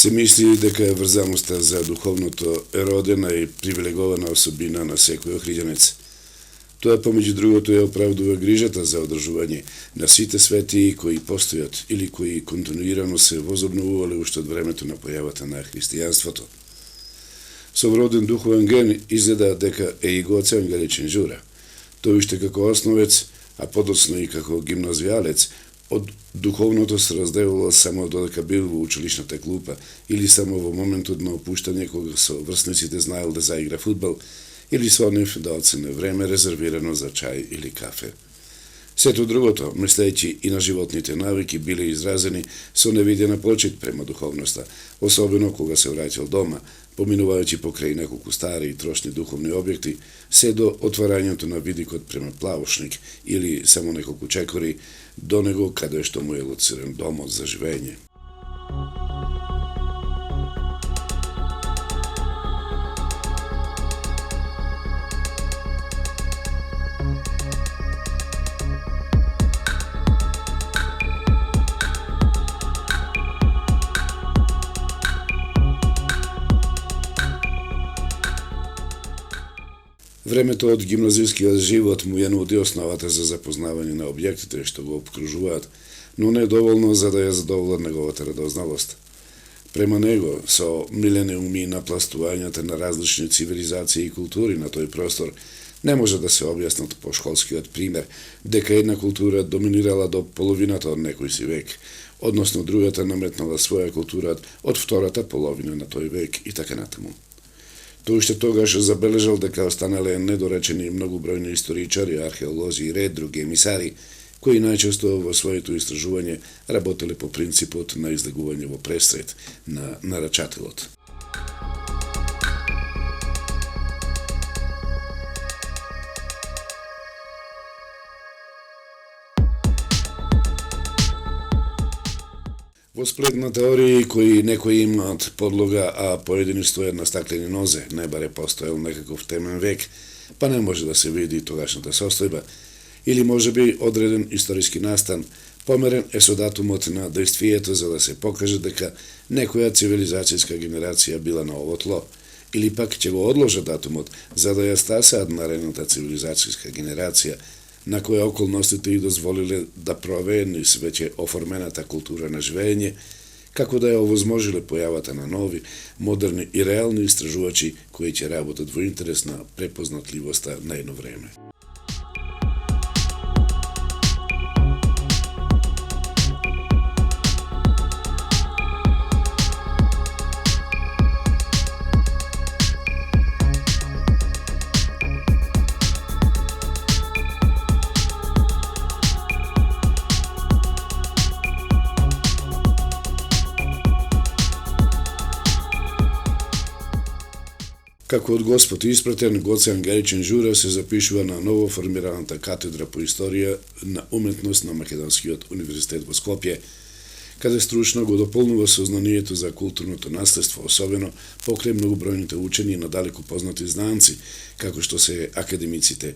Се мисли дека врзаноста за духовното е родена и привилегована особина на секој охриѓанец. Тоа помеѓу другото ја оправдува грижата за одржување на сите светии кои постојат или кои континуирано се возобновувале уште од времето на појавата на христијанството. Со вроден духовен ген изгледа дека е и Гоце Ангеличен Џура. Тој уште како основец, а подоцно и како гимназијалец, од духовното се разделувал само додека бил во училишната клупа или само во моментот на опуштање кога со врсниците знаел да заигра фудбал или свонив да оцене време резервирано за чај или кафе. Сето другото, мислејќи и на животните навики, биле изразени со невидена почит према духовноста, особено кога се враќал дома, поминувајќи покрај неколку стари и трошни духовни објекти, се до отварањето на видикот према Плавошник или само неколку чекори до него каде што му е лоциран домот за живење. Времето од гимназискиот живот му ја нуди основата за запознавање на објектите што го обкружуваат, но не доволно за да ја задоволат неговата радозналост. Према него, со милениуми напластувањата на различни цивилизации и култури на тој простор, не може да се објаснат по школскиот пример дека една култура доминирала до половината од некој си век, односно другата наметнала своја култура од втората половина на тој век и така натаму. Тој уште тогаш забележал дека останале недоречени многубројни историчари, археолози и ред други емисари, кои најчесто во своето истражување работеле по принципот на излегување во пресред на нарачателот. Во сплет на теории кои некои имаат подлога, а поедини стојат на стаклени нозе, не баре постоел некаков темен век, па не може да се види тогашната состојба, или можеби одреден историски настан, померен е со датумот на дејствието за да се покаже дека некоја цивилизацијска генерација била на ово тло, или пак ќе го одложа датумот за да ја стасаат наредната цивилизацијска генерација, на која околностите и дозволиле да провее низ веќе оформената култура на живење, како да ја овозможиле појавата на нови, модерни и реални истражувачи кои ќе работат во интерес на препознатливоста на едно време. Како од Господ испратен, Гоце Ангеличен Џура се запишува на ново формираната катедра по историја на уметност на Македонскиот универзитет во Скопје, каде стручно го дополнува сознанието за културното наследство, особено покрај многобројните учени на далеку познати знанци, како што се академиците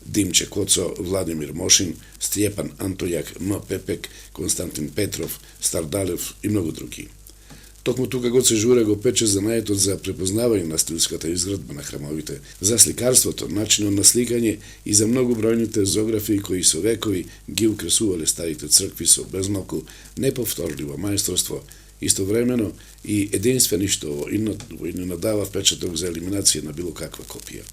Димче Коцо, Владимир Мошин, Стјепан Антојак, М. Пепек, Константин Петров, Стардалев и многу други. Токму тука Гоце Џура го пече занаетот за препознавање на стилската изградба на храмовите, за сликарството, начинот на сликање и за многобројните зографии кои со векови ги украсувале старите цркви со безмалку неповторливо мајсторство, истовремено и единствени што во ино надава впечаток за елиминација на било каква копија.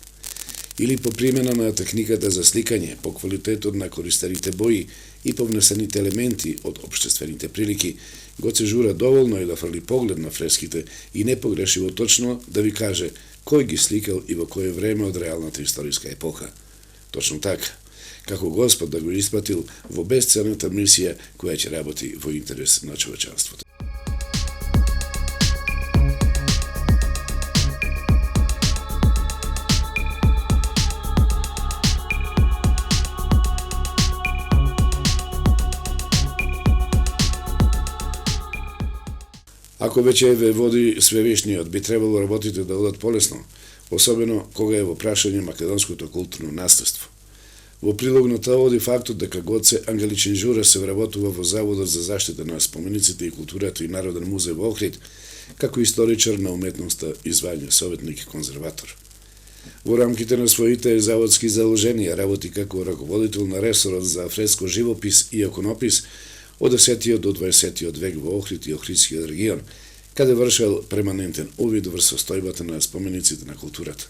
Или по примена на техниката за сликање, по квалитетот на користените бои и по внесените елементи од општествените прилики, Гоце Џура доволно е да фрли поглед на фреските и непогрешиво точно да ви каже кој ги сликал и во кое време од реалната историска епоха. Точно така, како Господ да го испратил во бесценната мисија која ќе работи во интерес на човечанството. Ако веќе ве води Свевишниот, би требало работите да одат полесно, особено кога е во прашање македонското културно наследство. Во прилог на тоа оди фактот дека Гоце Ангеличен Џура се вработува во Заводот за заштита на спомениците и културата и Народен музеј во Охрид, како историчар на уметноста и звање советник конзерватор. Во рамките на своите заводски заложенија работи како раководител на ресорот за фреско живопис и иконопис од 10 до 20 век во Охрид и Охридскиот регион, каде вршел перманентен увид врз состојбата на спомениците на културата.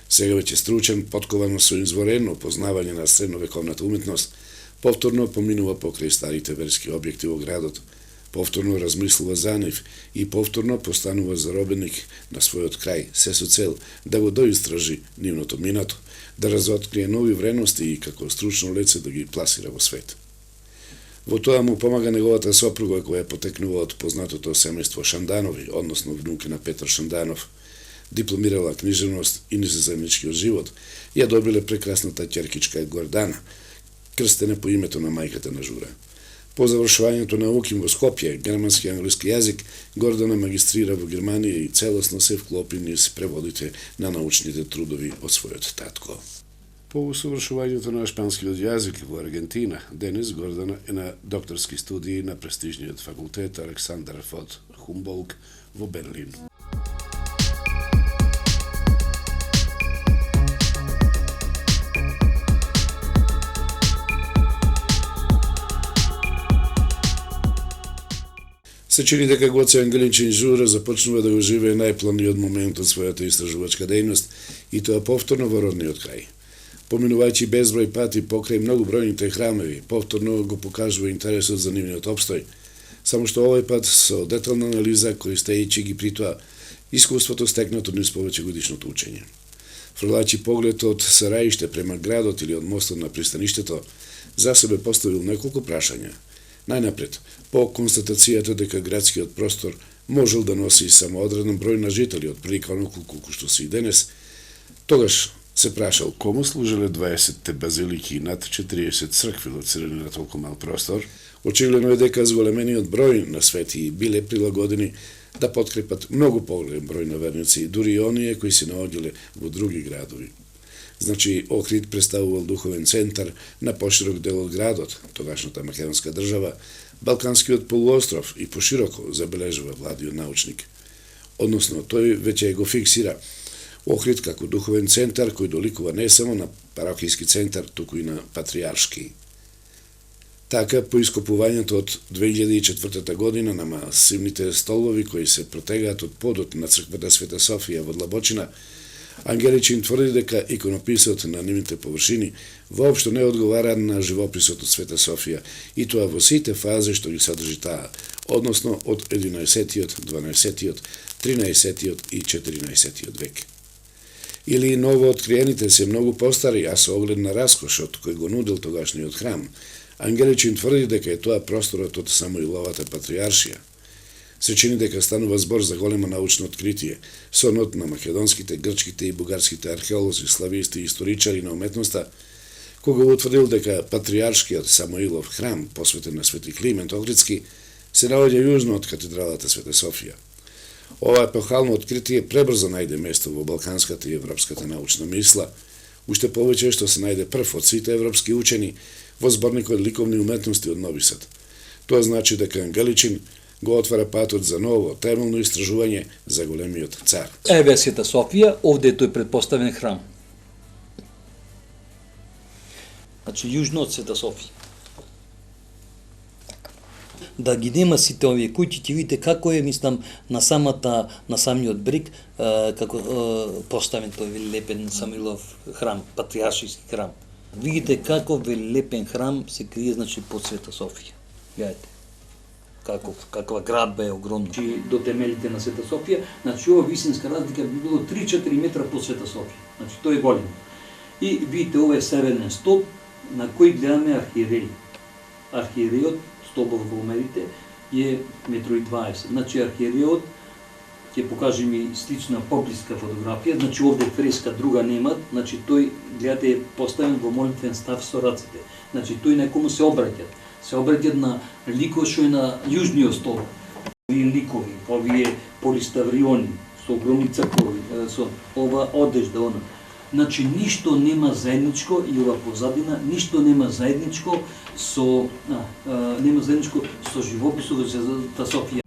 Сега веќе стручен, потковано со изворено познавање на средновековната уметност, повторно поминува покрај старите верски објекти во градот, повторно размислува за нив и повторно постанува заробеник на својот крај, се со цел да го доистражи нивното минато, да разоткрие нови вредности и како стручно лице да ги пласира во свет. Во тоа му помага неговата сопруга која потекнува од познатото семејство Шанданови, односно внуки на Петар Шанданов, дипломирала книжевност и низоземничкиот живот, ја добиле прекрасната ќеркичка Гордана, крстена по името на мајката на Жура. По завршувањето науки во Скопје, германски и англиски јазик, Гордана магистрира во Германија и целосно се вклопи низ преводите на научните трудови од својот татко. По усовршувањето на шпанскиот јазик во Аргентина, денес Гордана е на докторски студии на престижниот факултет Александер фон Хумболт во Берлин. Се чини дека Гоце Ангеличен Жура започнува да го живее најплавниот момент од својата истражувачка дејност и тоа повторно во родниот крај. Поминувајќи безброј пати покрај многу бројните храмеви, повторно го покажува интересот за нивниот опстој, само што овој пат со детална анализа користејќи ги при тоа искуството стекнато низ повеќегодишното учење. Фрлајќи поглед од Сараиште према градот или од мостот на пристаништето, за себе поставил неколку прашања. Најнапред, по констатацијата дека градскиот простор можел да носи само одреден број на жители од прилика онолку што се и денес, тогаш се прашал кому служеле 20 базилики и над 40 цркви лоцирани на толку мал простор. Очигледно е дека зголемениот број на свети биле прилагодени да подкрепат многу поголем број на верници, дури и оние кои се наоѓале во други градови. Значи, Охрид представувал духовен центар на поширок дел од градот, тогашната македонска држава, Балканскиот полуостров и пошироко, забележува владиот научник. Односно, тој веќе го фиксира Охрид како духовен центар кој доликува не само на парокијски центар, туку и на патријаршки. Така, по ископувањето од 2004 година на масивните столови кои се протегаат од подот на црквата Света Софија во Длабочина, Ангеличин тврди дека иконописот на нивните површини воопшто не одговара на живописот од Света Софија и тоа во сите фази што ги содржи таа, односно од 11-тиот, 12-тиот, 13-тиот и 14-тиот век. Или ново откриените се многу постари, а со оглед на раскошот кој го нудил тогашниот храм, Ангеличин тврди дека е тоа просторот од Самуиловата патријаршија. Се чини дека станува збор за големо научно откритие, сонот на македонските, грчките и бугарските археолози, слависти и историчари на уметноста, кога утврдил дека патријаршкиот Самуилов храм, посветен на Свети Климент Охридски, се наоѓа јужно од катедралата Света Софија. Ова епохално откритие пребрзо најде место во балканската и европската научна мисла, уште повеќе што се најде прв од сите европски учени во зборникот Ликовни уметности од Нови Сад. Тоа значи дека Ангеличин го отвара патот за ново, темелно истражување за големиот цар. Еве Света Софија, овде е тој предпоставен храм. Значи, јужно од Света Софија. Да ги нема сите овие куќи, ќе видите како е, мислам, на самиот брег, како поставен тој велелепен Самуилов храм, патријаршиски храм. Видите како велелепен храм се крие, значи, под Света Софија. Гледате. Каква градба е огромна. До темелите на Света Софија, значи ова висинска разлика би било 3-4 метра под Света Софија. Значи тој е голем. И видите, ова е северен столб на кој гледаме архиереј. Архиерејот, столбов го умерите, е 1,20 м. Значи архиерејот ќе покажи ми слична поблиска фотографија, значи овде фреска друга нема, значи тој, гледате, е поставен во молитвен став со рацете. Значи тој на кому се обраќат на ликови што е на јужниот столб. Овие ликови, овие полиставриони, со огромни цркови, со ова одежда, она. Значи ништо нема заедничко и ова позадина, ништо нема заедничко со живописот за Света Софија.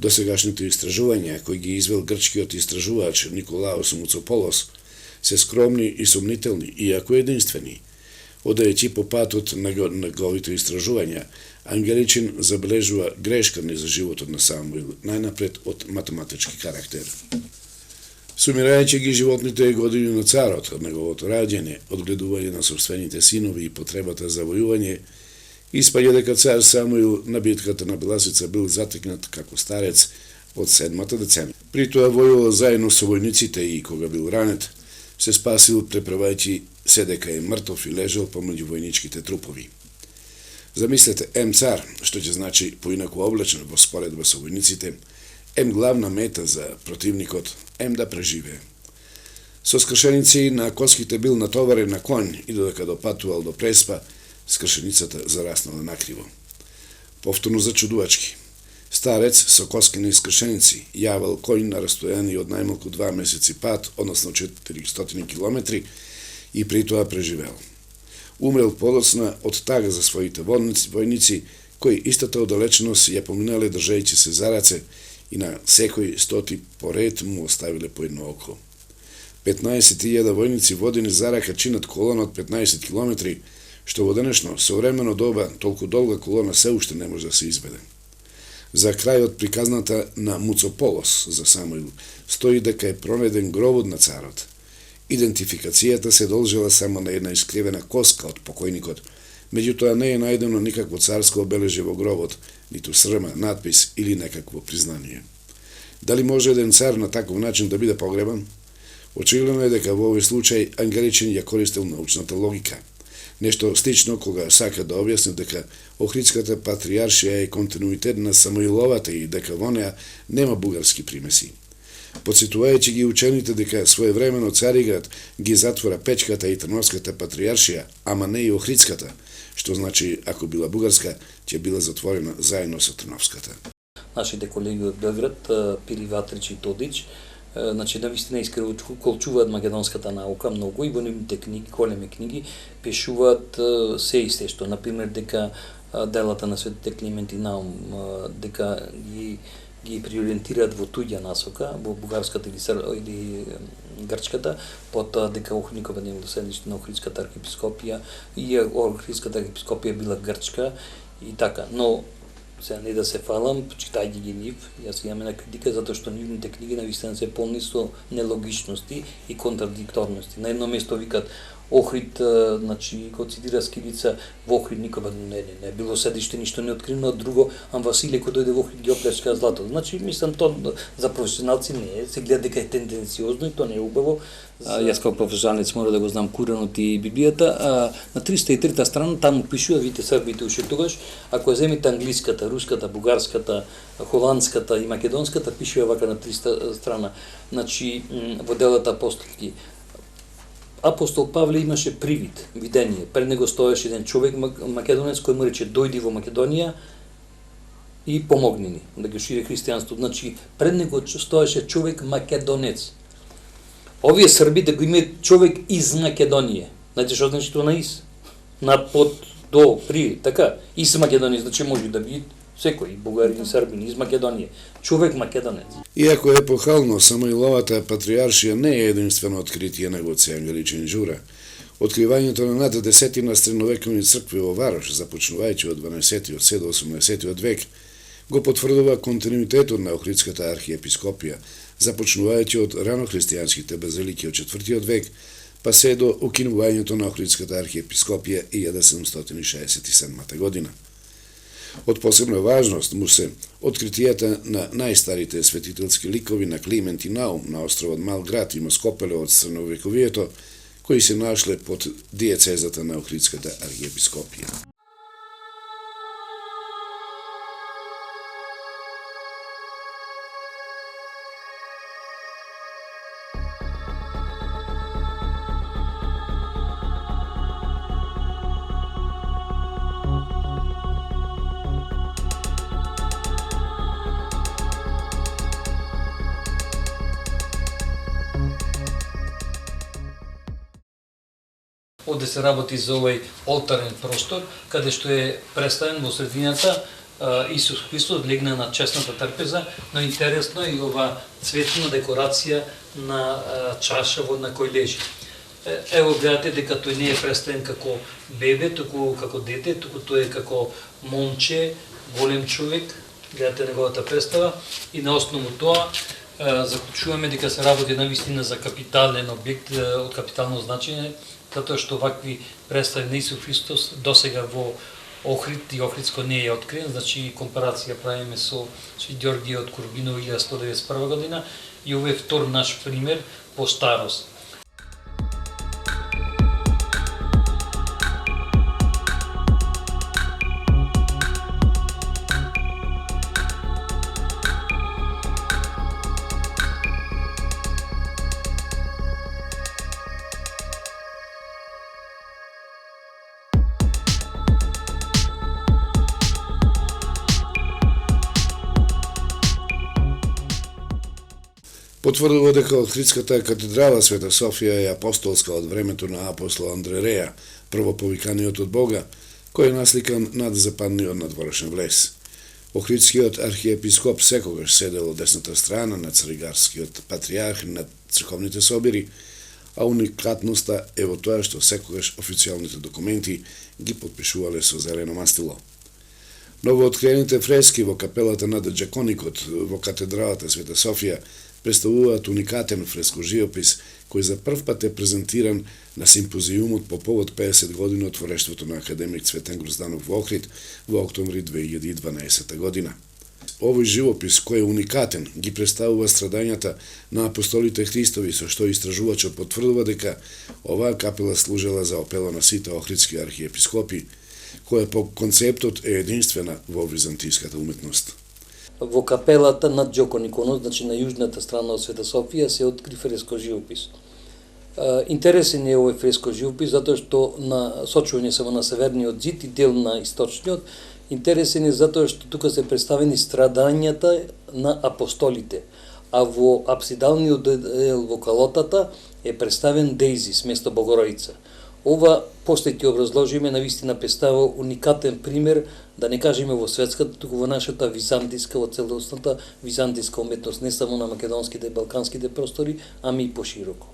Досегашните истражувања кои ги извел грчкиот истражувач Николаос Муцополос се скромни и сомнителни, иако единствени. Одајќи по патот на неговите истражувања, Ангеличин забележува грешкани за животот на Самуил, најнапред од математички карактер. Сумирајќи ги животните години на царот, од неговото раѓање, одгледување на собствените синови и потребата за војување, испаѓа дека цар Самуил на битката на Беласица бил затекнат како старец од 7-та децември. При тоа војувал заедно со војниците и кога бил ранет, се спасил преправајќи се дека е мртов и лежал помеѓу војничките трупови. Замислете, цар, што ќе значи поинаку облечен во споредба со војниците, главна мета за противникот, да преживее. Со скршеници на коските бил натоварен на конј и додека допатувал до Преспа, скршеницата зараснала накриво. Повторно зачудувачки. Старец со коскини скршеници јавал конј на растојание од најмалку 2 месеци пат, односно 400 километри, и при тоа преживел. Умрел подоцна од тага за своите војници, кои истата оддалеченост ја поминале држајќи се за раце и на секој стоти поред му оставиле по едно око. 15.000 војници водени за рака чинат колона од 15 километри, што во денешно современо доба толку долга колона се уште не може да се изведе. За крајот приказната на Муцополос за Самуил стои дека е пронеден гробот на царот. Идентификацијата се должела само на една искривена коска од покојникот, меѓутоа не е најдено никакво царско обележје во гробот, ниту срма, надпис или некакво признание. Дали може еден цар на таков начин да биде погребан? Очигледно е дека во овој случај Ангеличин ја користел научната логика. Нешто слично кога сака да објасни дека Охридската патријаршија е континуитет на Самуиловата и дека во неа нема бугарски примеси. Подсетувајќи ги учените дека своевремено Цариград ги затвора Печката и Трновската патријаршија, ама не и Охридската, што значи ако била бугарска, ќе била затворена заедно со Трновската. Нашите колеги од Белград, Пири Ватрич и Тодич, значи да вистина искрено колчуваат македонската наука многу и во нивните книги, големи книги, пишуваат се исте што, например, дека делата на светите Климент и Наум, дека ги приориентираат во туѓа насока, во бугарската или грчката, потоа дека Охридникот не било седиште на Охридската архиепископија и Охридската архиепископија била грчка и така. Но сега не да се фалам, читајќи ги нив, јас имам една критика затоа што нивните книги навистина се полни со нелогичности и контрадикторности. На едно место викат Охрид, значи го цитира Скирица, во Охрид никога не било седиште, ништо не открино, друго, Василе кој дојде во Охрид ги оплечка злато. Значи, мислам, то за професионалци не е, се гледа дека е тенденциозно и то не е убаво. Јас како професионалец мора да го знам Куранот и Библијата, на 303-та страна таму пишува, видите србите уште тогаш, ако земите англиската, руската, бугарската, холандската и македонската, пишува вака на 300 страна. Значи, во делата апостолски, апостол Павле имаше привид, видение. Пред него стоеше еден човек македонец кој му рече дојди во Македонија и помогни ни да го шири христијанството. Значи пред него стоеше човек македонец. Овие србите го имаат човек из Македонија. Знаете што значи тоа на из? На под до при така из Македонија, значи може да биде секој бугарин, србин из Македонија, човек македонец. Иако епохално, Самуиловата патријаршија не е единствено откритие на Гоце Ангеличин Џура. Откривањето на над 10 средновековни цркви во Варош, започнувајќи од 12-тиот се до 18-тиот век, го потврдува континуитетот на Охридската архиепископија, започнувајќи од ранохристијанските базилики од 4-тиот век, па се до укинувањето на Охридската архиепископија 1767 година. Од посебна важност му се откритијата на најстарите светителски ликови на Климент и Наум на островот Малград и Москопеле од средновековието, кои се нашле под диецезата на Охридската архиепископија. Овде се работи за овој олтарен простор, каде што е представен во средината Исус Христос легна на честната трпеза, но интересно е и ова цветна декорација на чаша во на кој лежи. Ево гледате дека тој не е представен како бебе, туку како дете, туку тој е како момче, голем човек, гледате неговата представа и на основу тоа заклучуваме дека се работи навистина за капитален објект од капитално значење, затоа што вакви представи на Исус Христос досега во Охрид и Охридско не е откриен, значи компарација правиме со Ѓорѓе од Курбиново 1191 година и ова е втор наш пример по старост. Потврдува дека Охридската катедрала Света Софија е апостолска од времето на апостол Андререја, првоповиканиот од Бога, кој е насликан над западниот надворешен влез. Охридскиот архиепископ секогаш седел од десната страна на царигарскиот патриарх на црковните собири, а уникатноста е во тоа што секогаш официјалните документи ги подпишувале со зелено мастило. Новооткриените фрески во капелата над Џаконикот во катедралата Света Софија представуваат уникатен фрескожиопис кој за прв пат е презентиран на симпозиумот по повод 50 години од творештвото на академик Цветен Грозданов во Охрид во октомври 2012 година. Овој живопис, кој е уникатен, ги представува страдањата на апостолите Христови, со што истражувачот потврдува дека оваа капела служела за опела на сите охридски архиепископи, која по концептот е единствена во византиската уметност. Во капелата над Џакониконот, значи на јужната страна од Света Софија, се откри фрескожиопис. Интересен е овој фрескожиопис затоа што на сочување само на северниот зид и дел на источниот, интересен е затоа што тука се представени страдањата на апостолите, а во апсидалниот дел во калотата е представен Дејзис место Богородица. Ова после ќе образложиме навистина представа уникатен пример, да не кажеме во светската, туку во нашата византиска, во целосната византиска уметност, не само на македонските и балканските простори, ами и пошироко.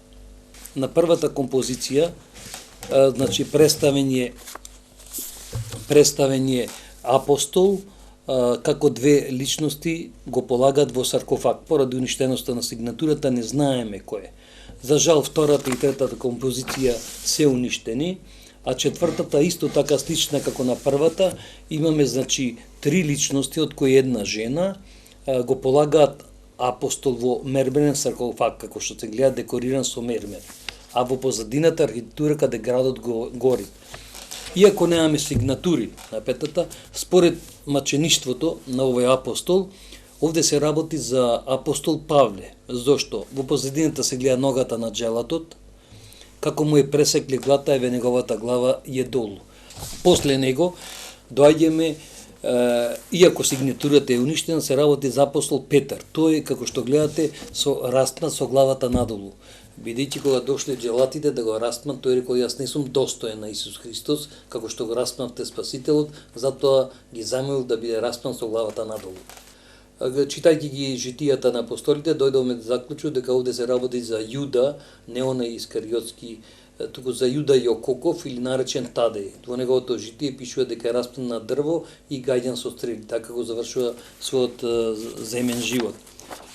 На првата композиција, значи представен апостол, како две личности го полагат во саркофаг. Поради уништеноста на сигнатурата не знаеме кој е. За жал, втората и третата композиција се уништени, а четвртата исто така слична како на првата, имаме значи три личности од кои една жена, го полагаат апостол во мермерен саркофаг, како што се гледа декориран со мермер, а во позадината архитектура каде градот гори. Иако немаме сигнатури на петата, според мачеништвото на овој апостол, овде се работи за апостол Павле. Зошто? Во позадината се гледа ногата на джелатот, како му е пресекли глата, еве неговата глава е долу. После него доаѓаме, иако сигнатурата е уништена, се работи за апостол Петар. Тој е, како што гледате, распнат со главата надолу. Бидејќи кога дошле джелатите да го распнат, тој рекол: јас не сум достоен на Исус Христос, како што го распнавте Спасителот, затоа ги замолил да биде распнат со главата надолу. Читајќи ги житијата на апостолите, дојдовме до заклучок дека овде се работи за Јуда, не онај искариотски, туку за Јуда Јококов или наречен Тадеј. Во неговото житие пишува дека е распнат на дрво и гаѓан со стрели, така го завршува својот земен живот.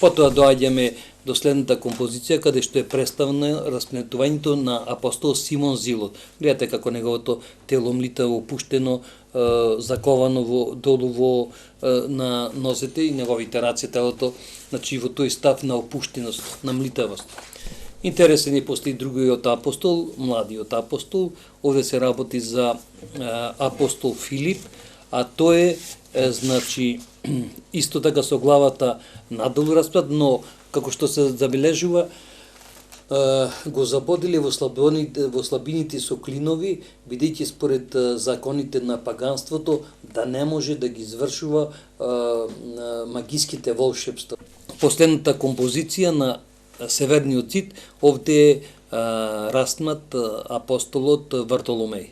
Потоа доаѓаме до следната композиција, каде што е представено распнетувањето на апостол Симон Зилот. Гледате како неговото тело млитаво опуштено, заковано долу на нозете и неговите раце, телото, значи во тој став на опуштеност, на млитавост. Интересен е после и другиот апостол, младиот апостол. Овде се работи за апостол Филип, а тој е, значи, исто така со главата надолу распнат, но како што се забележува, го забодиле во слабините со клинови, бидејќи според законите на паганството да не може да ги извршува магиските волшебства. Последната композиција на северниот зид, овде е распнат апостолот Вартоломеј.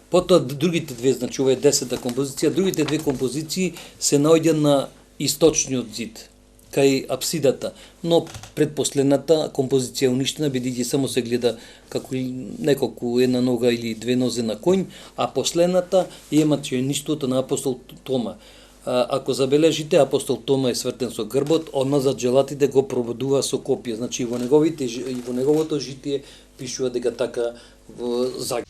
Потоа другите две, значи ова е 10-та композиција, другите две композиции се наоѓа на источниот зид, кај апсидата, но предпоследната композиција е уништена, бидејќи само се гледа како неколку една нога или две нозе на коњ, а последната е мачеништвото на апостол Тома. Ако забележите, апостол Тома е свртен со грбот, одназад желатите го пробудува со копија, значи и во неговото житие пишува дека така загина.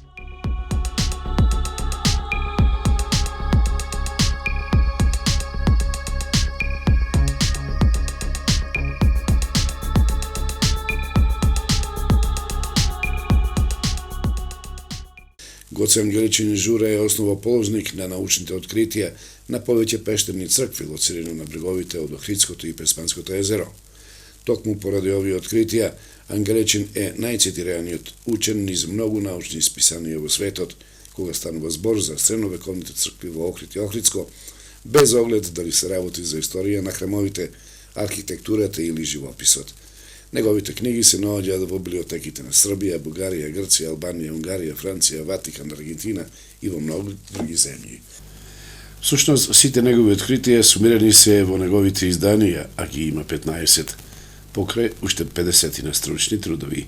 Гоце Ангеличин Жура е основоположник на научните откритија на повеќе пештерни цркви лоцирани на бреговите од Охридското и Преспанското езеро. Токму поради овие откритија, Ангеличин е најцитираниот учен низ многу научни списанија во светот, кога станува збор за средновековните цркви во Охрид и Охридско, без оглед дали се работи за историја на храмовите, архитектурата или живописот. Неговите книги се наоѓаат во библиотеките на Србија, Бугарија, Грција, Албанија, Унгарија, Франција, Ватикан, Аргентина и во многу други земји. Всушност, сите негови откритија сумирани се во неговите изданија, а ги има 15, покрај уште 50 на стручни трудови.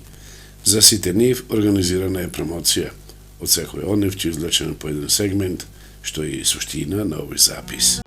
За сите нив организирана е промоција. Од секој од нив ќе извлечено по еден сегмент, што е и суштина на овој запис.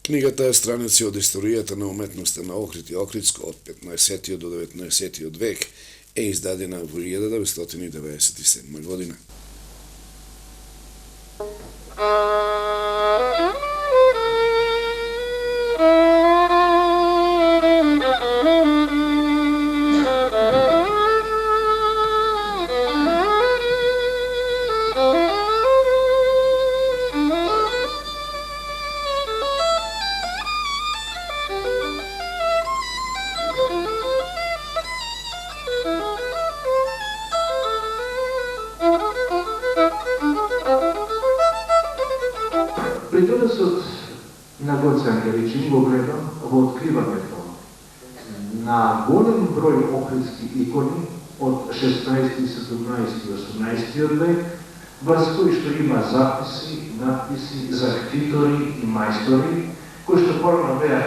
Книгата е страници од историјата на уметноста на Охрид и Охридско од 15 до 19 век, е издадена во 1997 година. Придонесот на Гоце Ангеличин го гледам во откривањето на голем број охридски икони од 16, 17 и 18 век, врз кои што има записи, надписи за ктитори и мајстори, кои што порано беа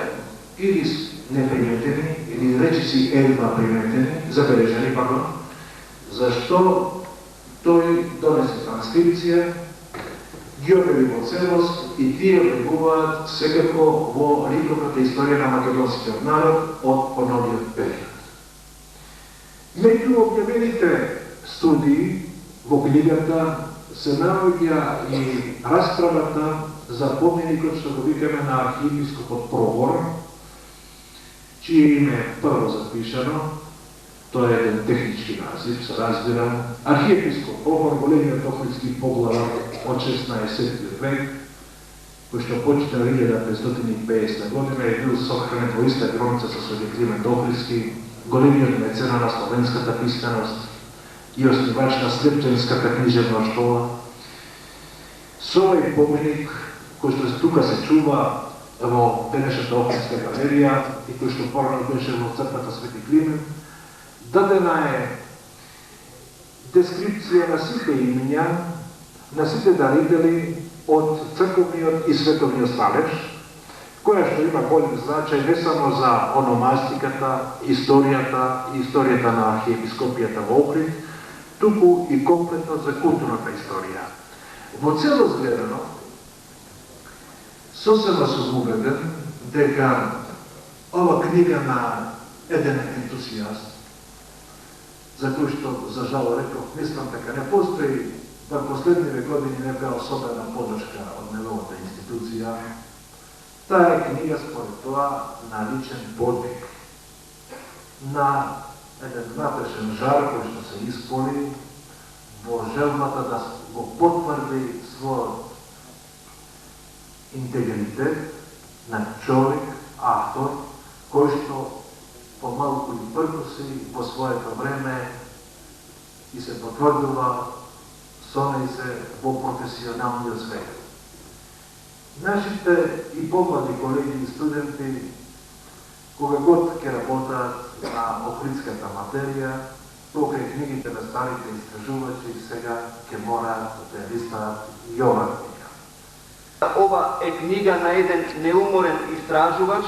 или неприметени, или речиси едва приметени, забележани, зашто тој донесе транскрипција, ги објави во целост и тие влегуваат секако во ликовната историја на македонскиот народ од поновиот период. Меѓу објавените студии во книгата се наоѓа и расправата за поминикот што го викаме на архиепископот Прогор, чие име прво запишано. Тоа е еден технички назив, се разбира. Архиепископ Прогор, големиот охридски поглавар од 16 век, кој што почина 1550 година, е бил сохранет во иста гробница со Свети Климент Охридски, големиот мецена на словенската писменост и основач на Слепченската книжевна школа. Со овој поменик, кој што тука се чува во денешната Охридска галерија и кој што порано беше во црквата Свети Климент, дадена е дескрипција на сите имиња, на сите дарители од црковниот и световниот сталеж, која што има голем значај не само за ономастиката, историјата и историјата на архиепископијата во Охрид, туку и комплетно за културната историја. Во целост гледано, сосема сум убеден дека ова книга на еден ентусијаст, за кој што, за жал реков, мислам дека не постои, во последниве години не беа особена подршка од неговата институција, Таа е книга според тоа на личен подвиг, на еден внатрешен жар кој што се исполи во желбата да го потврди својот интегритет на човек, автор, кој што помалку и пркуси во своето време и се потврдува со се во професионалниот свет. Нашите и помлади колеги и студенти, кога год ќе работат на охридската материја, покрај книгите на старите истражувачи, сега ќе мораат да листаат и ова книга. Ова е книга на еден неуморен истражувач,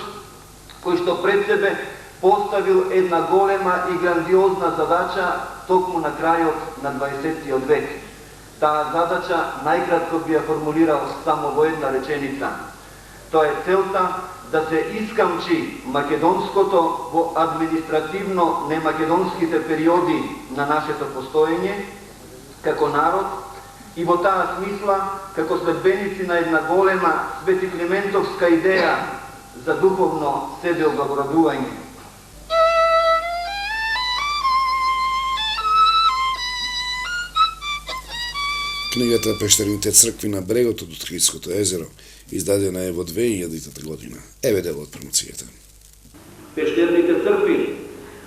кој што пред себе поставил една голема и грандиозна задача токму на крајот на 20. век. Таа задача најкратко би ја формулирал само во една реченица. Тоа е целта да се искамчи македонското во административно немакедонските периоди на нашето постоење како народ и во таа смисла како следбеници на една голема светиклиментовска идеја за духовно себеоблагородување. Книгата Пештерните цркви на брегот од Охридското езеро издадена е во 2000 година. Еве дел од промоцијата. Пештерните цркви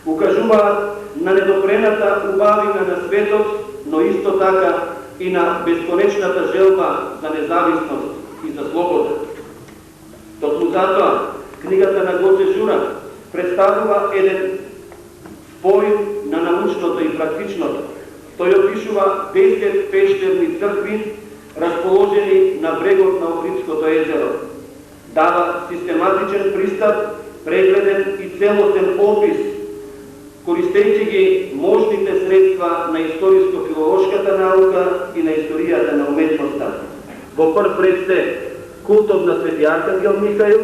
укажуваат на недопрената убавина на светот, но исто така и на бесконечната желба за независност и за слобода. Токму затоа, книгата на Гоце Жура представува еден спој на научното и практичното. Тој опишува 10 пештерни цркви, расположени на брегот на Охридското езеро. Дава систематичен пристап, прегледен и целостен опис, користејќи ги можните средства на историско-филолошката наука и на историјата на уметноста. Во прв ред се култот на Свети Архангел Михаил,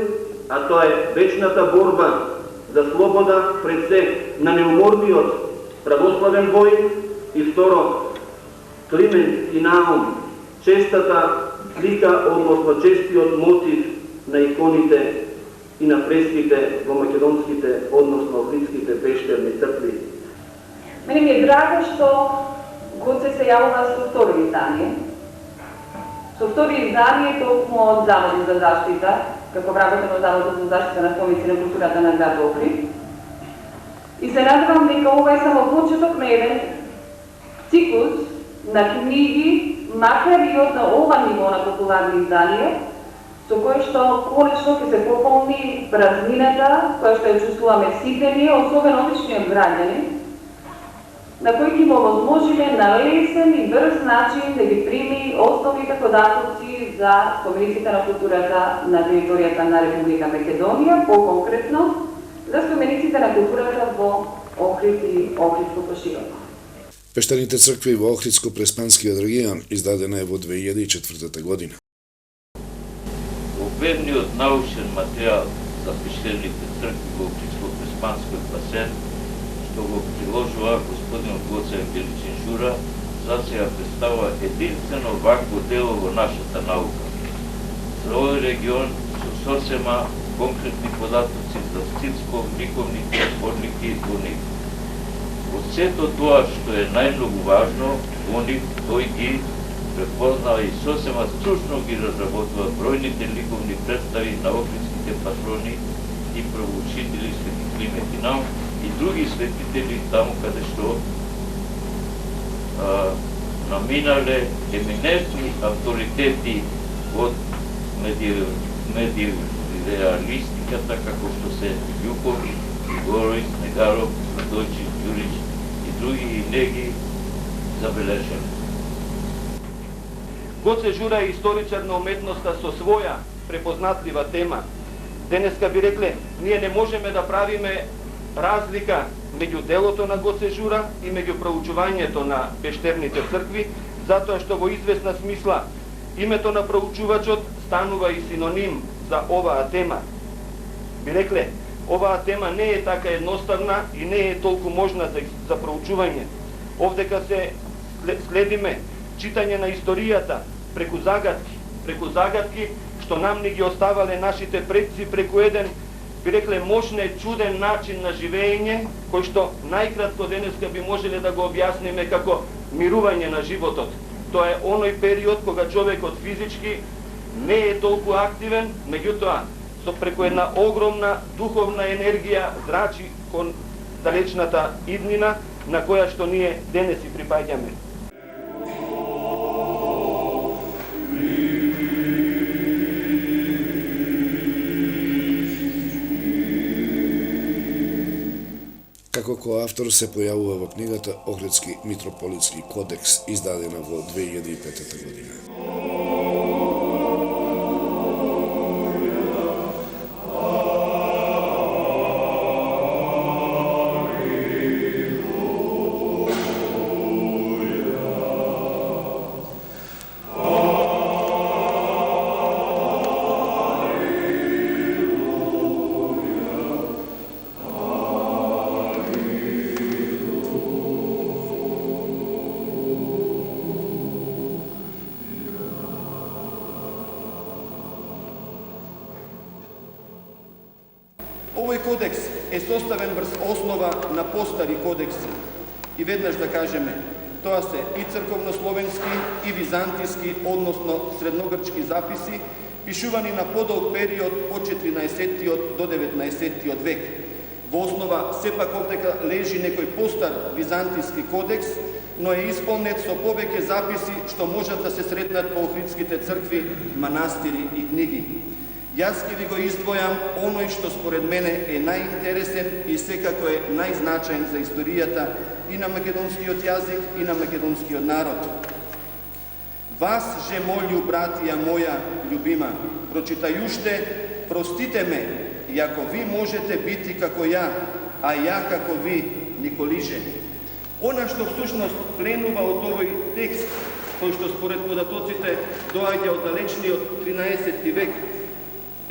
а тоа е вечната борба за слобода пред се на неуморниот православен воин, и второ, Климент и Наум, честата слика, односно честиот мотив на иконите и на фреските во македонските, односно охридските пештерни цркви. Мене ми е драго што Гоце се јавува со второ издание. Со второ издание токму од Заводот за заштита, како вработено Заводот за заштита на споменици на културата на град Охрид. И се надевам дека ова е само почеток на еден циклус на книги, макар и од на ова ниво на популарни изданија, со кој што конечно ќе се пополни празнината, која што ја чувствуваме сите ние, особено обичниот граѓани, на кој ќе му возможиме на лесен и брз начин да ги прими основните податоци за спомениците на културата на територијата на Република Македонија, по-конкретно за спомениците на културата во Охрид и Охридското широко. Пештерните цркви во Охридско-Преспанскиот регион издадена е во 2004 година. Обемниот научен материјал за пештерните цркви во Охридско-Преспанскиот басен, што го приложува господин Гоце Ангеличен Жура, за сега представува единствено вакво дело во нашата наука. За овој регион со сосема конкретни податоци за стилско, ликовните, одлики и зборник. Од сето тоа што е најмногу важно, тој ги препознава и сосема стручно ги разработува бројните ликовни представи на охридските патрони и правоучители Свети Климент и Наум и други светители таму каде што наминале еминентни авторитети од медиевалистиката, како што се Љупов, Горојс, Негаров, Радојчиć, Ѓурич и други и неги забележени. Гоце Жура е историчар на уметноста со своја препознатлива тема. Денеска би рекле, ние не можеме да правиме разлика меѓу делото на Гоце Жура и меѓу проучувањето на пештерните цркви, затоа што во известна смисла името на проучувачот станува и синоним за оваа тема. Би рекле, оваа тема не е така едноставна и не е толку можна за проучување. Овдека се следиме читање на историјата преку загадки, што што нам ни ги оставале нашите предци преку еден, би рекле, мощен, чуден начин на живење, кој што најкратко денеска би можеле да го објасниме како мирување на животот. Тоа е оној период кога човекот физички не е толку активен, меѓутоа со преку една огромна духовна енергија зрачи кон далечната иднина на која што ние денес и припаѓаме. Како коавтор се појавува во книгата Охридски митрополитски кодекс, издадена во 2005 година. Овој кодекс е составен врз основа на постари кодекси. И веднаш да кажеме, тоа се и црковнословенски, и византиски, односно средногрчки записи, пишувани на подолг период од 14 до 19 век. Во основа сепак овдека лежи некој постар византиски кодекс, но е исполнет со повеќе записи што можат да се сретнат по охридските цркви, манастири и книги. Јас ќе ви го издвојам оној што според мене е најинтересен и секако е најзначаен за историјата и на македонскиот јазик и на македонскиот народ. Вас же молју, братија моја љубима, прочитајуште, простите ме, јако ви можете бити како ја, а ја како ви, николиже. Она што всушност пленува од овој текст, кој што според податоците доаѓа од далечниот 13 век,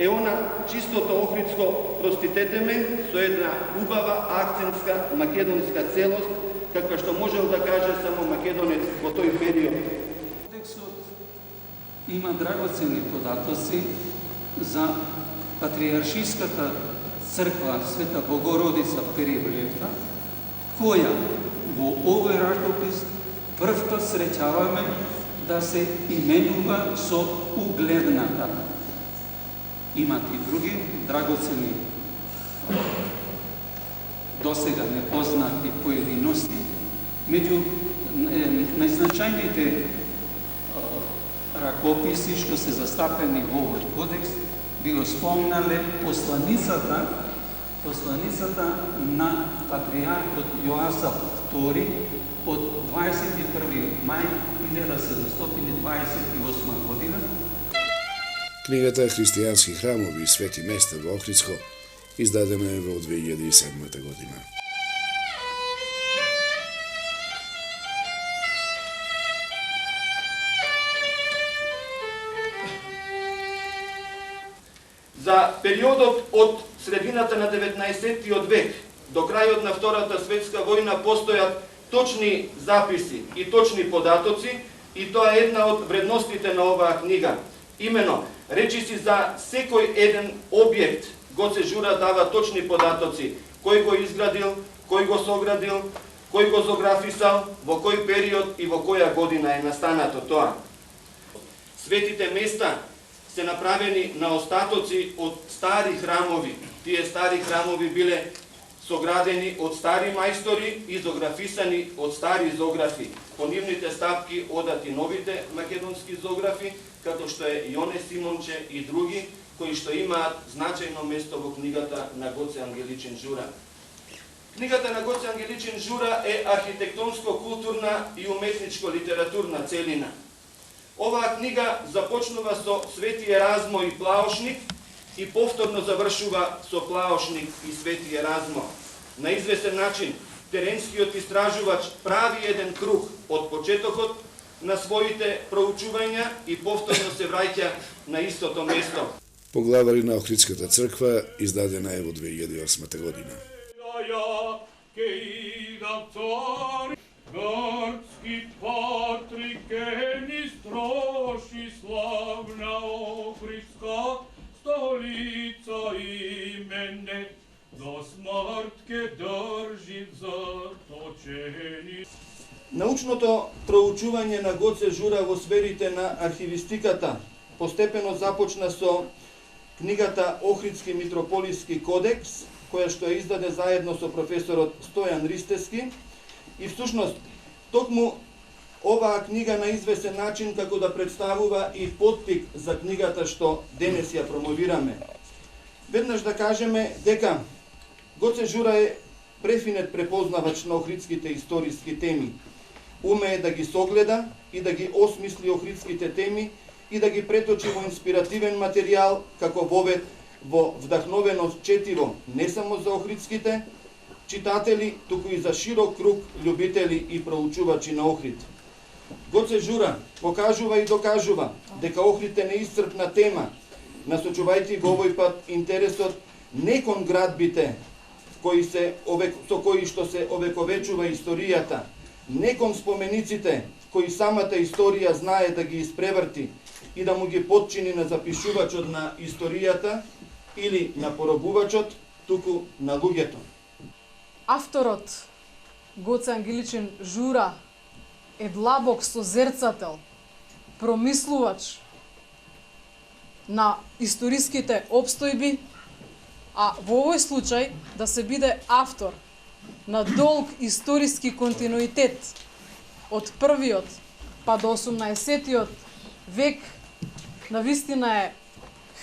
е она чистото охридско проститете ме со една убава акцентска македонска целост, каква што можел да каже само македонец во тој период. Кодексот има драгоценни податоци за Патриаршиската црква Света Богородица Перивлевна, која во овој ракопис првпат среќаваме да се именува со угледната. Имат и други драгоценни досега непознати поединости. Меѓу најзначајните ракописи што се застапени во овој кодекс би го спомнале посланицата на патриархот Јоасаф II од 21 мај 1728 година. Книгата Христијански храмови и свети места во Охридско издадена е во 2007 година. За периодот од средината на 19 век до крајот на Втората светска војна постојат точни записи и точни податоци, и тоа е една од вредностите на оваа книга. Имено, речиси за секој еден објект Гоце Жура дава точни податоци, кој го изградил, кој го соградил, кој го зографисал, во кој период и во која година е настанато тоа. Светите места се направени на остатоци од стари храмови. Тие стари храмови биле соградени од стари мајстори и зографисани од стари зографи. По нивните стапки одат и новите македонски зографи, како што е Јоне Симонче и други, кои што имаат значајно место во книгата на Гоце Ангеличен Жура. Книгата на Гоце Ангеличен Жура е архитектонско-културна и уметничко-литературна целина. Оваа книга започнува со Свети Еразмо и Плаошник и повторно завршува со Плаошник и Свети Еразмо. На известен начин, теренскиот истражувач прави еден круг од почетокот на своите проучувања и повторно се враќа на истото место. Поглавари на Охридската црква издадена е во 2008 година. Грцки патрике ни строши славна Охридска лица и мене, до смрт ке држи заточени. Научното проучување на Гоце Жура во сферите на архивистиката постепено започна со книгата Охридски митрополиски кодекс, која што ја издаде заедно со професорот Стојан Ристевски, и всушност токму оваа книга на известен начин како да представува и поттик за книгата што денес ја промовираме. Веднаш да кажеме дека Гоце Жура е префинет препознавач на охридските историски теми. Умее да ги согледа и да ги осмисли охридските теми и да ги преточи во инспиративен материјал како вовед во вдахновено четиво не само за охридските читатели, туку и за широк круг љубители и проучувачи на Охрид. Гоце Жура покажува и докажува дека Охрид е неисцрпна тема, насочувајќи го овој пат интересот не кон градбите со кои што се овековечува историјата, не кон спомениците кои самата историја знае да ги испреврти и да му ги подчини на запишувачот на историјата или на поробувачот, туку на луѓето. Авторот Гоце Ангеличен Жура е длабок созерцател, промислувач на историските обстојби, а во овој случај да се биде автор на долг историски континуитет од првиот па до 18-тиот век, навистина е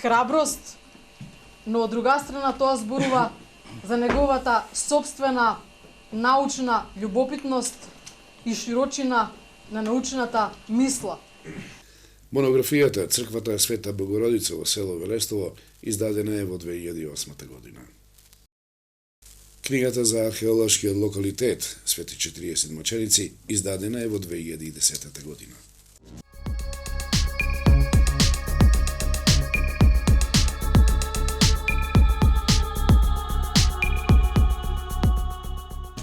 храброст, но од друга страна тоа зборува за неговата собствена научна љубопитност и широчина на научната мисла. Монографијата Црквата Света Богородица во село Велестово издадена е во 2008 година. Книгата за археолошкиот локалитет Свети 40 маченици издадена е во 2010 година.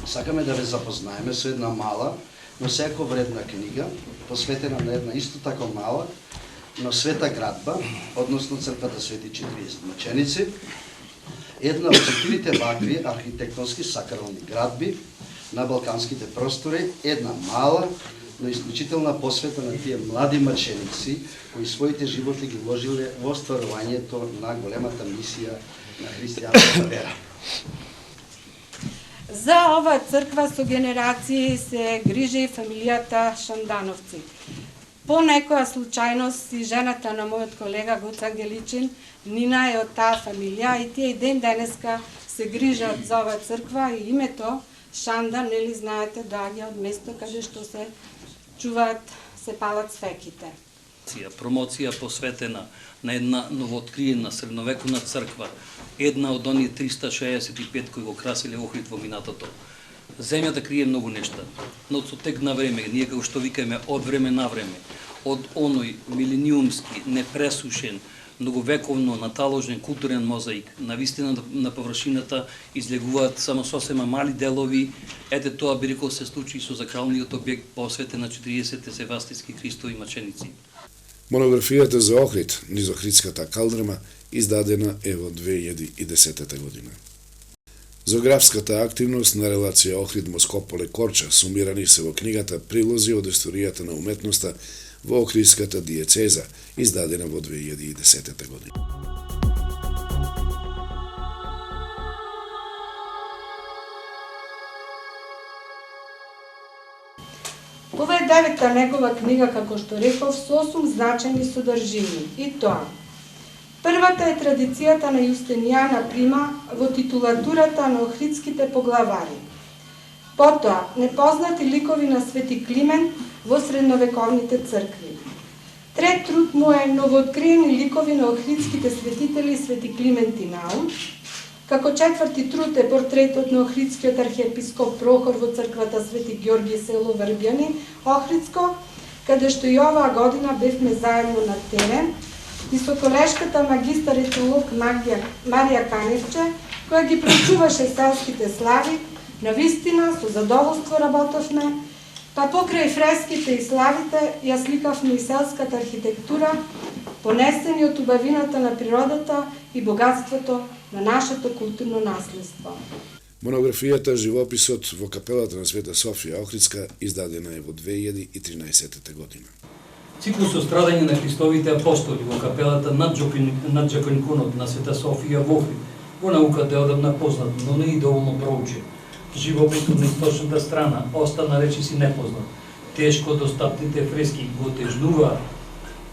Сакаме да ве запознаеме со една мала, но секако вредна книга, посветена на една исто така мала, но света градба, односно Црквата Свети 40 маченици, една од 4 вакви архитектонски сакрални градби на балканските простори, една мала, но исклучителна посвета на тие млади маченици кои своите животи ги вложиле во стварувањето на големата мисија на христијанската вера. За ова црква со генерации се грижи фамилијата Шандановци. По некоја случајност и жената на мојот колега Гоце Ангеличен, Нина е од таа фамилија и тие и ден денеска се грижат за ова црква и името Шанда, нели знаете, доаѓа од место каде што се чуваат, се палат свеките. Промоција посветена на една новооткриена средновековна црква, една од оние 365 кои го красиле Охрид во минатото. Земјата крие многу нешта, но со тек на време, ние како што викаме од време на време, од оној милениумски, непресушен, многовековно наталожен културен мозаик, навистина на површината излегуваат само сосема мали делови. Ете тоа би рекол се случи со закралниот објект посветен на 40 севастијски Христови маченици. Монографијата за Охрид, низ Охридската калдрма, издадена е во 2010 година. Зоографската активност на релација Охрид-Москополе-Корча сумирани се во книгата Прилози од историјата на уметноста во Охридската диецеза, издадена во 2010 година. Ова е девета негова книга, како што реков, со 8 значајни содржини. И тоа: првата е традицијата на Јустинијана Прима во титулатурата на охридските поглавари. Потоа, непознати ликови на Свети Климент во средновековните цркви. Трет труд му е новооткриени ликови на охридските светители Свети Климент и Наум. Како четврти труд е портретот на охридскиот архиепископ Прохор во црквата Свети Ѓорги село Врбјани, Охридско, каде што и оваа година бевме заедно на терен, и со колешката магистар етолог Марија Каневче, која ги проучуваше селските слави, навистина со задоволство работовме, па покрај фреските и славите ја сликавме и селската архитектура, понесени од убавината на природата и богатството на нашето културно наследство. Монографијата «Живописот во капелата на Света Софија Охридска» издадена е во 2013 година. Циклусот Страдање на Христовите апостоли во капелата над Джапенкунот на Света Софија во Охрид во науката е одамна познат, но не и доволно проучен. Живописот на источната страна остана речиси непознат. Тешко достапните фрески го тежнуваат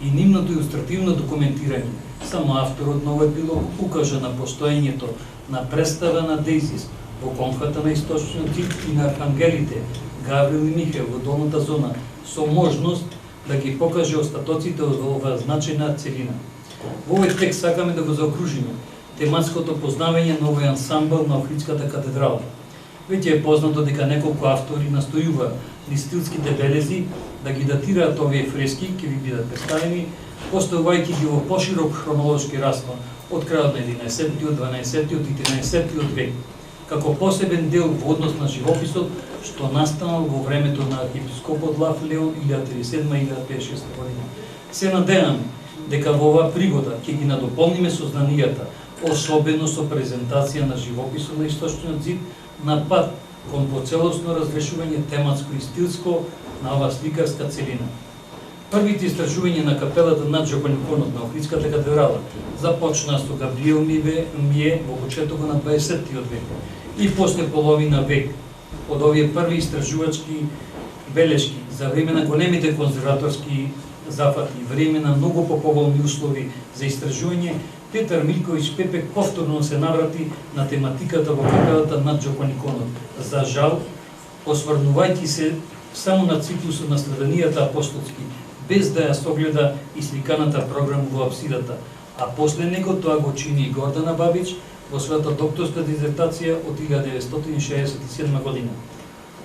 и нивното илустративно документирање. Само авторот на овој епилог укажа на постоењето на представа на Дејзис во конхата на источниот зид и на архангелите Гаврил и Михаил во долната зона со можност да ги покаже остатоците од оваа значајна целина. Во овој текст сакаме да го заокружиме тематското познавање на овој ансамбл на Охридската катедрала. Веќе е познато дека неколку автори настојува низ стилските белези да ги датираат овие фрески, ќе ви бидат представени, поставувајќи ги во поширок хронолошки распон од крајот на 11-тиот, 12-тиот и 13-тиот век, како посебен дел во однос на живописот што настанал во времето на архиепископот Лав Леон 1037-1056 година. Се надеваме дека во оваа пригода ќе ги надополниме сознанијата, особено со презентација на живописот на источниот зид на пат кон поцелосно разрешување тематско и стилско на оваа сликарска целина. Првите истражувања на капелата над Джапенкунот на Охридската катедрала започнаа со Габриел Мие во почетокот на 20-тиот век и после половина век од овие први истражувачки белешки за време на големите конзерваторски зафати, време на многу поповолни услови за истражување, Петар Милковиќ Пепек повторно се наврати на тематиката во капелата над Джапенкунот. За жал, осврнувајќи се само на циклусот на страданијата апостолски, без да ја согледа и сликаната програма во апсидата, а после него тоа го чини и Гордана Бабич во својата докторска дизертација од 1967 година.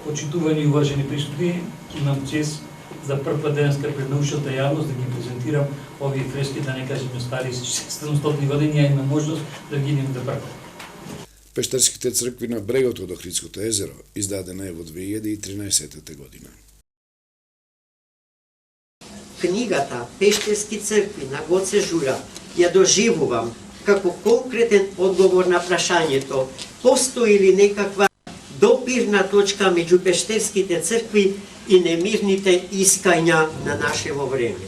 Почитувани и уважени присутни, имам чест за прв пат денеска пред научната јавност да ги презентирам овие фрески, да не кажеме стари 700 години, а има можност да ги видим за прв пат. Пештерските цркви на брегот од Охридското езеро издадена е во 2013 година. Книгата Пештерски цркви на Гоце Жура ја доживувам како конкретен одговор на прашањето постои ли некаква допирна точка меѓу пештерските цркви и немирните искања на нашево време.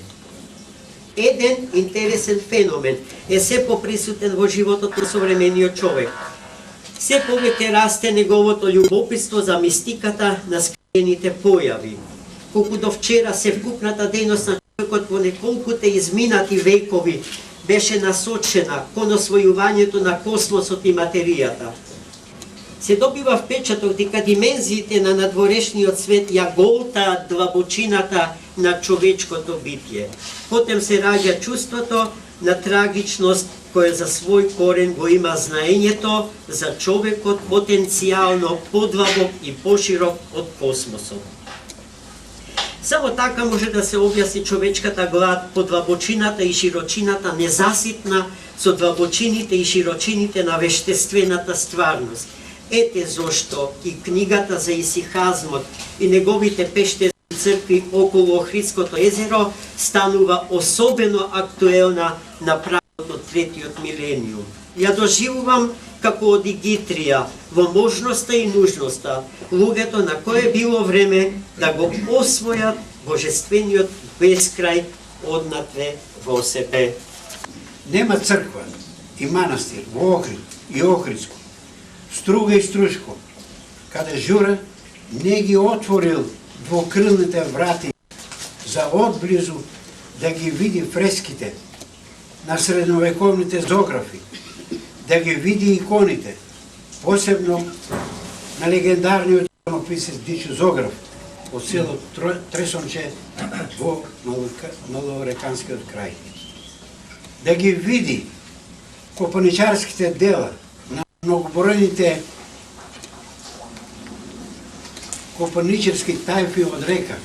Еден интересен феномен е се поприсутен во животот на современиот човек. Се повеќе расте неговото љубопитство за мистиката на скриените појави. Колку до вчера севкупната дејност на човекот во неколкуте изминати векови беше насочена кон освојувањето на космосот и материјата. Се добива впечаток дека димензиите на надворешниот свет ја голтаат длабочината на човечкото битие. Потем се раѓа чувството на трагичност кој за свој корен го има знаењето за човекот потенцијално подлабок и поширок од космосот. Само така може да се објасни човечката глад по длабочината и широчината незаситна со длабочините и широчините на вештествената стварност. Ете зошто и книгата за исихазмот и неговите пештерски цркви околу Охридското езеро станува особено актуелна на правото третиот милениум. Ја доживувам како од Игитрија во можноста и нужноста луѓето на кое било време да го освојат божествениот безкрај однатре во себе. Нема црква и манастир во Охрид и Охридско, Струга и Струшко, каде Жура не ги отворил двокрилните врати за одблизу да ги види фреските на средновековните зографи, да ги види иконите, посебно на легендарниот иконописец Дичо Зограф од село Тресонче во Малореканскиот крај. Да ги види копаничарските дела на многобројните копаничарски тајфи од река,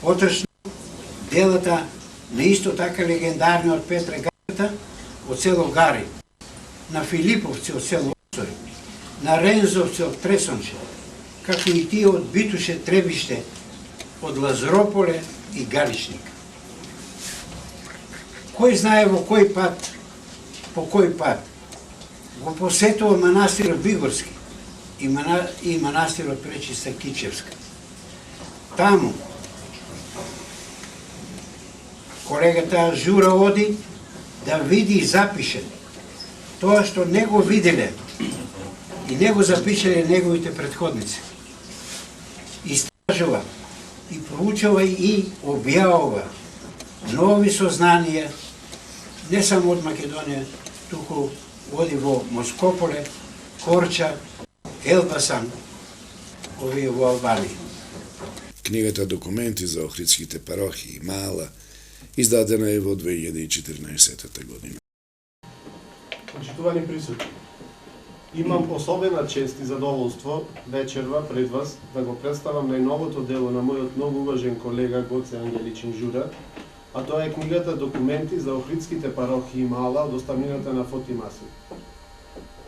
поточно делата на исто така легендарниот Петре Гата од село Гари, на Филиповци од село Осори, на Рензовци од Тресонче, како и тие од Битуше Требиште, од Лазрополе и Галичник. Кој знае во кој пат по кој пат го посетува манастирот Бигорски и манастирот Пречиста Кичевска. Таму колегата Жура оди да види и запише тоа што не го виделе и не го запишеле неговите предходници. Истражува и проучува и објавува нови сознанија не само од Македонија, туку оди во Москополе, Корча, Елбасан, овие во Албанија. Книгата «Документи за охридските парохии» Мала издадена е во 2014 година. Почитувани присутни, имам особена чест и задоволство вечерва пред вас да го представам најновото дело на мојот многу уважен колега Гоце Ангеличин Жура, а тоа е книгата «Документи за охридските парохии Мала» од оставнината на Фоти Маси.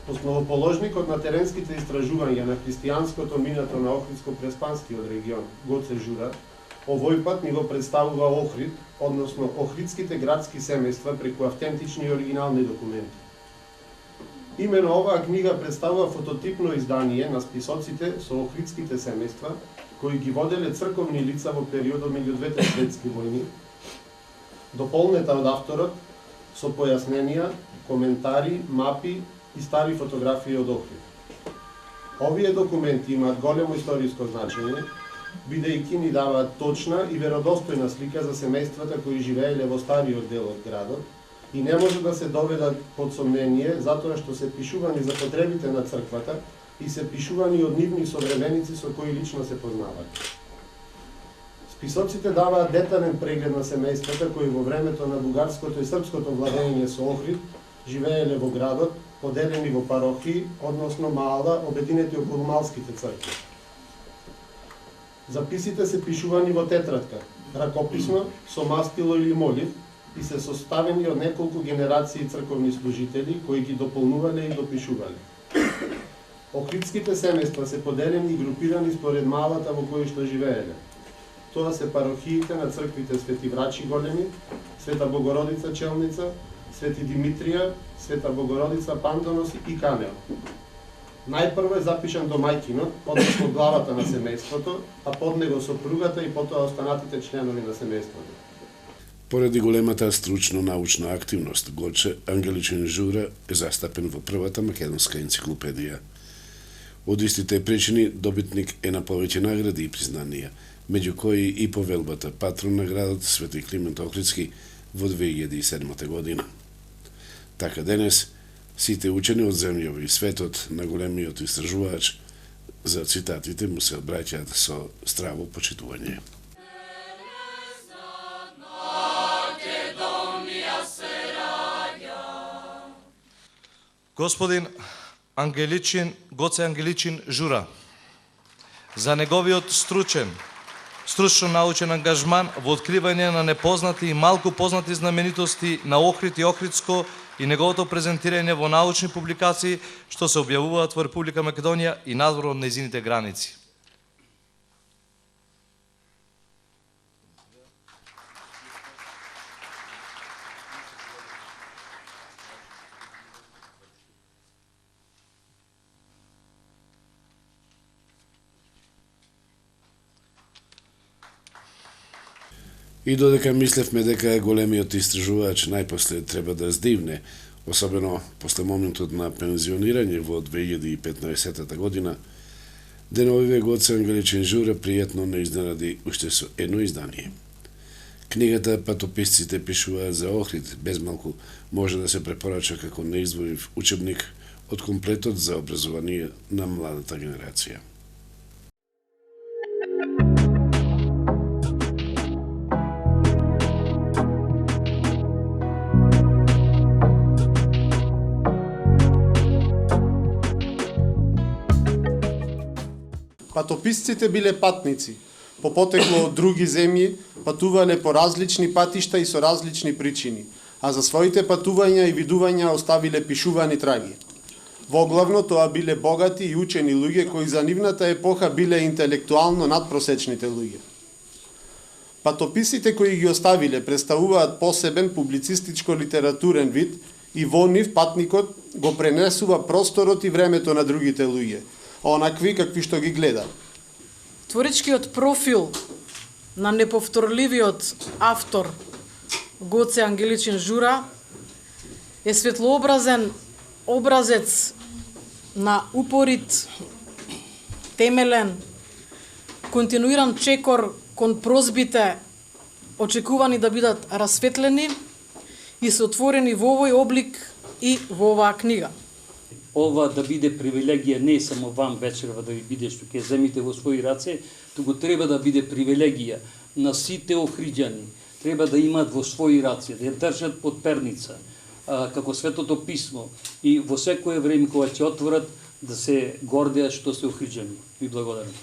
Основоположникот на теренските истражувања на христијанското минато на Охридско-Преспанскиот регион, Гоце Жура, овој пат ни го представува Охрид, односно охридските градски семејства преку автентични и оригинални документи. Имено оваа книга представува фототипно издание на списоците со охридските семејства, кои ги воделе црковни лица во периодот меѓу двете светски војни, дополнета од авторот со појасненија, коментари, мапи и стари фотографии од Охрид. Овие документи имаат големо историско значење, бидејќи ни даваат точна и веродостојна слика за семејствата кои живееле во стариот дел од градот и не може да се доведат под сомнение затоа што се пишувани за потребите на црквата и се пишувани од нивни современици со кои лично се познаваат. Списоците даваат детален преглед на семејствата кои во времето на бугарското и српското владење со Охрид живееле во градот, поделени во парохии, односно мала, обединети околу малските цркви. Записите се пишувани во тетрадка, ракописно, со мастило или молив, и се составени од неколку генерации црковни служители кои ги дополнувале и допишувале. Охридските семејства се поделени и групирани според малата во која што живееле. Тоа се парохиите на црквите Свети Врачи Големи, Света Богородица Челница, Свети Димитрија, Света Богородица Пандонос и Канео. Најпрво е запишан домајкинот, односно главата на семејството, а под него сопругата и потоа останатите членови на семејството. Поради големата стручно-научна активност, Гоце Ангеличин Жура е застапен во првата македонска енциклопедија. Од истите причини добитник е на повеќе награди и признанија, меѓу кои и повелбата патрон на градот Свети Климент Охридски во 2007 година. Така денес, сите учени од земјава и светот на големиот истражувач за цитатите му се обраќаат со здраво почитување. Господин Ангеличин, Гоце Ангеличин Жура, за неговиот стручно-научен ангажман во откривање на непознати и малку познати знаменитости на Охрид и Охридско и неговото презентирање во научни публикации што се објавуваат во Република Македонија и надвор од нејзините граници. И додека мислевме дека големиот истражувач најпосле треба да здивне, особено после моментот на пензионирање во 2015 година, деновиве Гоце Ангеличин Жура пријатно не изненади уште со едно издание. Книгата Патописците пишуваат за Охрид безмалку може да се препорача како неиздвоив учебник од комплетот за образование на младата генерација. Патописците биле патници. По потекло од други земји, патувале по различни патишта и со различни причини, а за своите патувања и видувања оставиле пишувани траги. Воглавно тоа биле богати и учени луѓе кои за нивната епоха биле интелектуално надпросечните луѓе. Патописите кои ги оставиле представуваат посебен публицистичко-литературен вид и во нив патникот го пренесува просторот и времето на другите луѓе, онакви какви што ги гледа. Творичкиот профил на неповторливиот автор Гоце Ангеличин Жура е светлообразен образец на упорит, темелен, континуиран чекор кон прозбите очекувани да бидат расветлени и се отворени во овој облик и во оваа книга. Ова да биде привилегија не само вам вечерва да ви биде што ќе земите во своји раце, туку треба да биде привилегија на сите охриѓани. Треба да имаат во своји раце, да ја држат под перница, како Светото писмо, и во секое време кога ќе отворат да се гордеат што се охриѓани. Ви благодарам.